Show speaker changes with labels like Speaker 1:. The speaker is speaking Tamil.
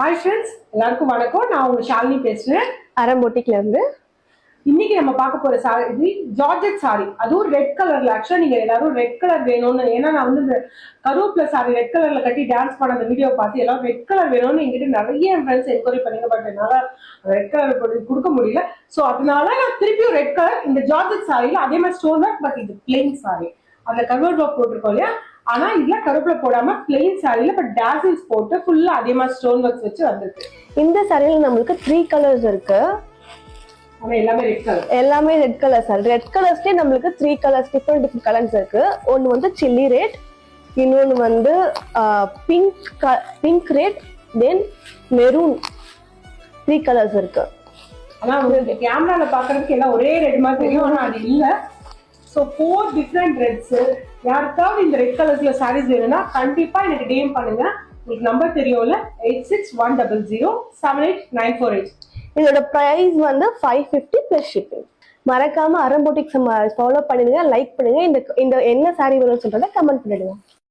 Speaker 1: ஹாய் ஃப்ரெண்ட்ஸ், எல்லாருக்கும் வணக்கம். நான் உங்க ஷாலினி பேசுறேன்,
Speaker 2: அரம்போட்டிக்ல இருந்து.
Speaker 1: இன்னைக்கு நம்ம பார்க்க போற சாரி இது ஜார்ஜெட் சாரி, அதுவும் ரெட் கலர்ல. ஆக்சுவலா நீங்க எல்லாரும் ரெட் கலர் வேணும்னு, ஏன்னா நான் வந்து இந்த கருவேப்பிலை சாரி ரெட் கலர்ல கட்டி டான்ஸ் பண்ண அந்த வீடியோ பார்த்து எல்லாரும் ரெட் கலர் வேணும்னு என்கிட்ட நிறைய என் ஃப்ரெண்ட்ஸ் என்கொயரி பண்ணீங்க. பட் என்னால ரெட் கலர் கொடுக்க முடியல. ஸோ அதனால நான் திருப்பியும் ரெட் கலர் இந்த ஜார்ஜெட் சாரியில அதே மாதிரி ஸ்டோன் ஒர்க், பட் இது பிளெயின் சாரி. அதுல கருவேப்பிலை போட்டிருக்கோம் இல்லையா, ஆனா இதுல கருவேப்பிலை போடாம பிளெயின் சாரியில பட் டாசில்ஸ் போட்டு ஃபுல்லா அதே மாதிரி ஸ்டோன் ஒர்க்ஸ் வச்சு வந்திருக்கு.
Speaker 2: இந்த சாரியில நம்மளுக்கு 3 கலர்ஸ் இருக்கு.
Speaker 1: எல்லாமே ரெட் கலர்.
Speaker 2: எல்லாமே ரெட் கலர் சாரி. ரெட் கலர்ஸ்லயே நம்மளுக்கு 3 கலர்ஸ் டிஃப்ரெண்ட் கலர்ஸ் இருக்கு. ஒன்னு வந்து சில்லி ரெட், இன்னொன்னு வந்து பிங்க் ரெட், தென் மெரூன். 3 கலர்ஸ் இருக்கு.
Speaker 1: ஆனா உங்களுக்கு கேமரால பாக்குறதுக்கு எல்லாம் ஒரே ரெட் மாதிரி தெரியும், ஆனா அது இல்ல. So 4 different reds. யாருக்காவது இந்த ரெட் கலர்ஸ்ல சாரீஸ் வேணும்னா கண்டிப்பா எனக்கு டிஎம் பண்ணுங்க. உங்களுக்கு நம்பர் தெரியும்ல, 8610078948.
Speaker 2: இதோட பிரைஸ் வந்து 550 பிளஸ் ஷிப்பிங். மறக்காம அரம்போட்டிக்ஸ் ஃபாலோ பண்ணிடுங்க, லைக் பண்ணுங்க. இந்த என்ன சாரி வேணும்னு சொல்றத கமெண்ட் பண்ணிடுங்க.